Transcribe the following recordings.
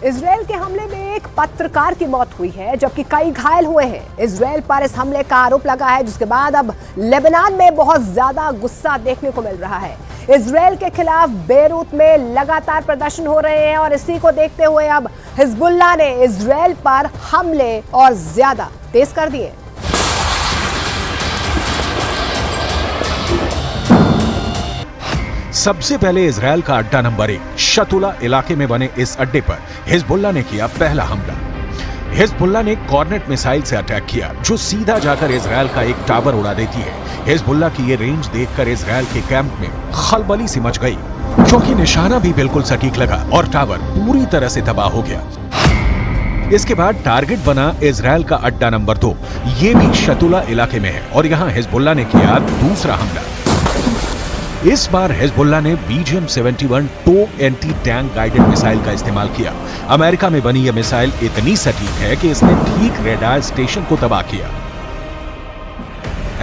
Israel के हमले में एक पत्रकार की मौत हुई है जबकि कई घायल हुए हैं। इजरायल पर इस हमले का आरोप लगा है, जिसके बाद अब लेबनान में बहुत ज्यादा गुस्सा देखने को मिल रहा है। इजरायल के खिलाफ बेरूत में लगातार प्रदर्शन हो रहे हैं और इसी को देखते हुए अब हिजबुल्लाह ने इजरायल पर हमले और ज्यादा तेज कर दिए। सबसे पहले इजरायल का अड्डा नंबर 1 शतुला इलाके में बने इस अड्डे पर हिजबुल्लाह ने किया पहला हमला। हिजबुल्लाह ने कॉर्नेट मिसाइल से अटैक किया जो सीधा जाकर इजरायल का एक टावर उड़ा देती है। हिजबुल्लाह की ये रेंज देखकर इजरायल के कैंप में खलबली सी मच गई, क्योंकि निशाना भी बिल्कुल सटीक लगा और टावर पूरी तरह से तबाह हो गया। इसके बाद टारगेट बना इजरायल का अड्डा नंबर 2, ये भी शतुला इलाके में है और यहाँ हिजबुल्लाह ने किया दूसरा हमला। इस बार हिजबुल्लाह ने BGM-71 टो एंटी टैंक गाइडेड मिसाइल का इस्तेमाल किया। अमेरिका में बनी यह मिसाइल इतनी सटीक है कि इसने ठीक रेडार स्टेशन को तबाह किया।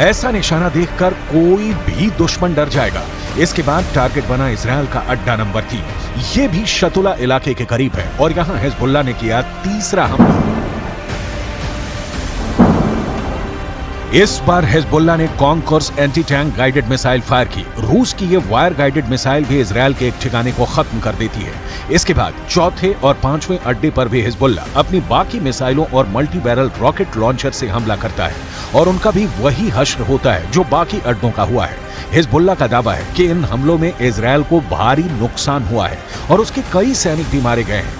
ऐसा निशाना देखकर कोई भी दुश्मन डर जाएगा। इसके बाद टारगेट बना इजरायल का अड्डा नंबर 3, यह भी शतुला इलाके के करीब है और यहां हिजबुल्लाह ने किया तीसरा हमला। इस बार हिजबुल्लाह ने concourse anti tank guided missile fire की। रूस की ये वायर गाइडेड मिसाइल भी इजरायल के एक ठिकाने को खत्म कर देती है। इसके बाद चौथे और पांचवें अड्डे पर भी हिजबुल्लाह अपनी बाकी मिसाइलों और मल्टी बैरल रॉकेट लॉन्चर से हमला करता है और उनका भी वही हश्र होता है जो बाकी अड्डों का हुआ है। हिजबुल्लाह का दावा है कि इन हमलों में इजरायल को भारी नुकसान हुआ है और उसके कई सैनिक भी मारे गए हैं।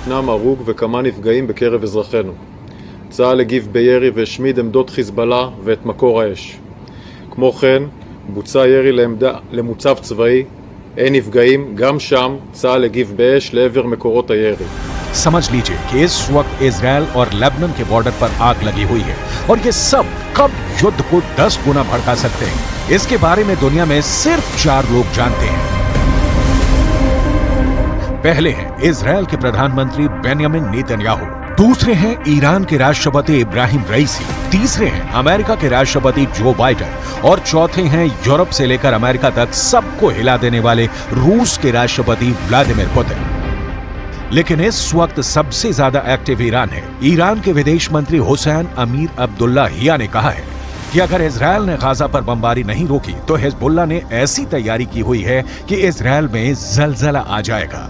צה"ל הגיב בירי והשמיד עמדות חיזבאללה ואת מקור האש. כמו כן, בוצע ירי למוצב צבאי, אין נפגעים, גם שם צה"ל הגיב באש לעבר מקורות הירי. समझ लीजिए कि इस वक्त इजरायल और लेबनान के बॉर्डर पर आग लगी हुई है और ये सब कब युद्ध को 10 गुना भड़का सकते हैं, इसके बारे में दुनिया में सिर्फ 4 लोग जानते हैं। पहले हैं इजरायल के प्रधानमंत्री बेंयामिन नेतन्याहू, दूसरे हैं ईरान के राष्ट्रपति इब्राहिम रईसी, तीसरे हैं अमेरिका के राष्ट्रपति जो बाइडेन और चौथे हैं यूरोप से लेकर अमेरिका तक सबको हिला देने वाले रूस के राष्ट्रपति व्लादिमीर पुतिन। लेकिन इस वक्त सबसे ज्यादा एक्टिव ईरान है। ईरान के विदेश मंत्री हुसैन अमीर अब्दुल्लाहियां ने कहा है कि अगर इजरायल ने गाजा पर बमबारी नहीं रोकी तो हिजबुल्लाह ने ऐसी तैयारी की हुई है कि इजरायल में जलजला आ जाएगा।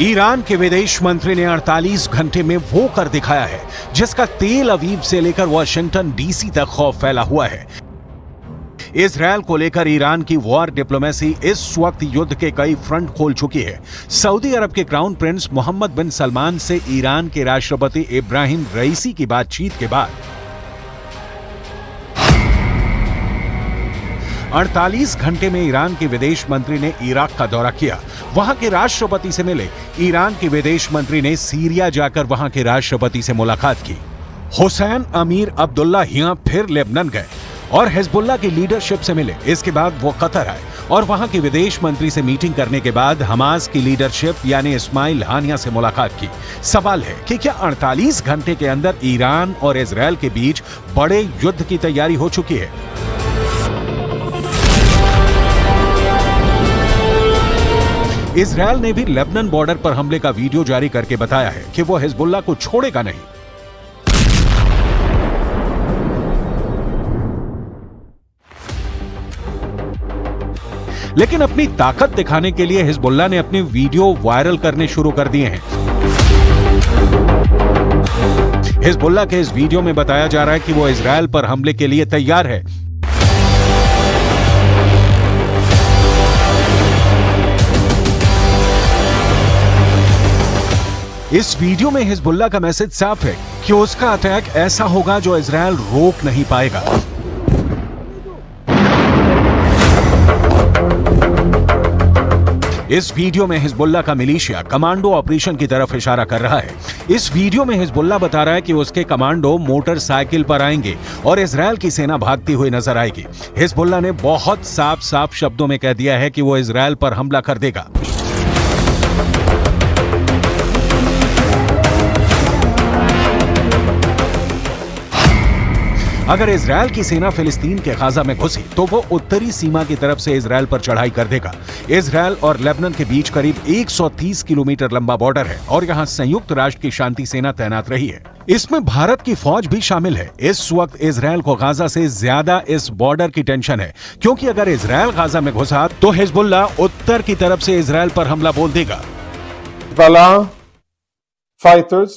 ईरान के विदेश मंत्री ने 48 घंटे में वो कर दिखाया है जिसका तेल अवीव से लेकर वाशिंगटन DC तक खौफ फैला हुआ है। इजरायल को लेकर ईरान की वॉर डिप्लोमेसी इस वक्त युद्ध के कई फ्रंट खोल चुकी है। सऊदी अरब के क्राउन प्रिंस मोहम्मद बिन सलमान से ईरान के राष्ट्रपति इब्राहिम रईसी की बातचीत के बाद 48 घंटे में ईरान के विदेश मंत्री ने इराक का दौरा किया, वहां के राष्ट्रपति से मिले। ईरान के विदेश मंत्री ने सीरिया जाकर वहां के राष्ट्रपति से मुलाकात की। हुसैन अमीर अब्दुल्लाहियां फिर लेबनान गए और हिजबुल्लाह की लीडरशिप से मिले। इसके बाद वो कतर आए और वहां के विदेश मंत्री से मीटिंग करने के बाद हमास की लीडरशिप यानी इस्माइल हानिया से मुलाकात की। सवाल है कि क्या 48 घंटे के अंदर ईरान और इजरायल के बीच बड़े युद्ध की तैयारी हो चुकी है? इजरायल ने भी लेबनान बॉर्डर पर हमले का वीडियो जारी करके बताया है कि वो हिजबुल्लाह को छोड़ेगा नहीं। लेकिन अपनी ताकत दिखाने के लिए हिजबुल्लाह ने अपने वीडियो वायरल करने शुरू कर दिए हैं। हिजबुल्लाह के इस वीडियो में बताया जा रहा है कि वो इजरायल पर हमले के लिए तैयार है। इस वीडियो में हिजबुल्लाह का मैसेज साफ है कि उसका अटैक ऐसा होगा जो इजरायल रोक नहीं पाएगा। इस वीडियो में हिजबुल्लाह का मिलिशिया कमांडो ऑपरेशन की तरफ इशारा कर रहा है। इस वीडियो में हिजबुल्लाह बता रहा है कि उसके कमांडो मोटरसाइकिल पर आएंगे और इजरायल की सेना भागती हुई नजर आएगी। हिजबुल्लाह ने बहुत साफ शब्दों में कह दिया है कि वो इजरायल पर हमला कर देगा। अगर इजरायल की सेना फिलिस्तीन के गाजा में घुसी तो वो उत्तरी सीमा की तरफ से इजरायल पर चढ़ाई कर देगा। इजरायल और लेबनान के बीच करीब 130 किलोमीटर लंबा बॉर्डर है और यहाँ संयुक्त राष्ट्र की शांति सेना तैनात रही है। इसमें भारत की फौज भी शामिल है। इस वक्त इजरायल को गाजा से ज्यादा इस बॉर्डर की टेंशन है, क्योंकि अगर इजरायल गाजा में घुसा तो हिजबुल्लाह उत्तर की तरफ से इजरायल पर हमला बोल देगा। Hezbollah fighters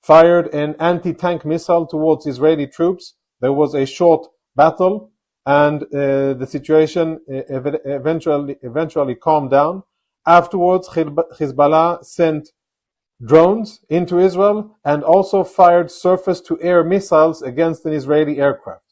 fired an anti-tank missile towards Israeli troops. There was a short battle, and the situation eventually calmed down. Afterwards, Hezbollah sent drones into Israel and also fired surface-to-air missiles against an Israeli aircraft.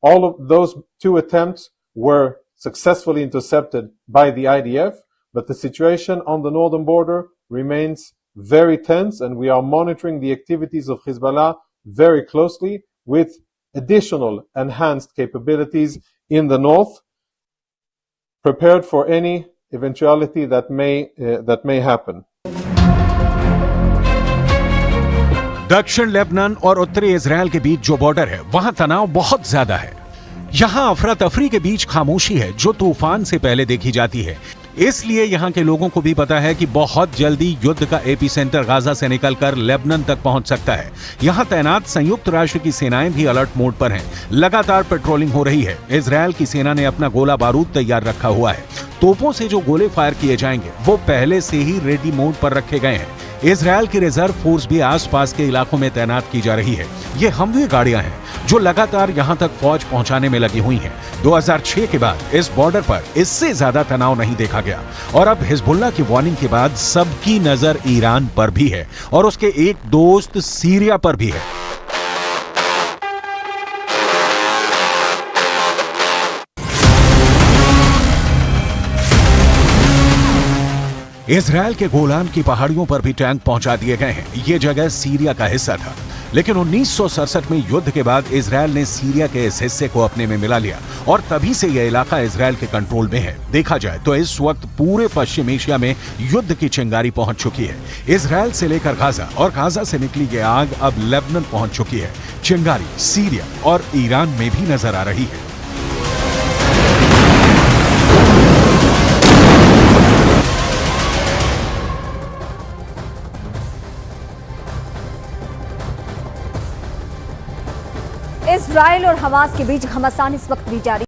All of those two attempts were successfully intercepted by the IDF, but the situation on the northern border remains very tense, and we are monitoring the activities of Hezbollah very closely with additional enhanced capabilities in the north, prepared for any eventuality that may happen. दक्षिण Lebanon और उत्तरी Israel के बीच जो border है वहां तनाव बहुत ज्यादा है। यहाँ अफरा तफरी के बीच खामोशी है जो तूफान से पहले देखी जाती है। इसलिए यहाँ के लोगों को भी पता है कि बहुत जल्दी युद्ध का एपी सेंटर गाजा से निकलकर लेबनान तक पहुंच सकता है। यहाँ तैनात संयुक्त राष्ट्र की सेनाएं भी अलर्ट मोड पर हैं। लगातार पेट्रोलिंग हो रही है। इजरायल की सेना ने अपना गोला बारूद तैयार रखा हुआ है। तोपों से जो गोले फायर किए जाएंगे वो पहले से ही रेडी मोड पर रखे गए हैं। इजरायल की रिजर्व फोर्स भी आसपास के इलाकों में तैनात की जा रही है। ये हमवी गाड़ियां हैं जो लगातार यहां तक फौज पहुंचाने में लगी हुई हैं। 2006 के बाद इस बॉर्डर पर इससे ज्यादा तनाव नहीं देखा गया और अब हिजबुल्लाह की वार्निंग के बाद सबकी नजर ईरान पर भी है और उसके एक दोस्त सीरिया पर भी है। इजरायल के गोलान की पहाड़ियों पर भी टैंक पहुंचा दिए गए हैं। ये जगह सीरिया का हिस्सा था, लेकिन 1967 में युद्ध के बाद इजरायल ने सीरिया के इस हिस्से को अपने में मिला लिया और तभी से यह इलाका इजरायल के कंट्रोल में है। देखा जाए तो इस वक्त पूरे पश्चिम एशिया में युद्ध की चिंगारी पहुंच चुकी है। इजरायल से लेकर गाजा और गाजा से निकली ये आग अब लेबनान पहुंच चुकी है। चिंगारी सीरिया और ईरान में भी नजर आ रही है। इजराइल और हमास के बीच घमासान इस वक्त भी जारी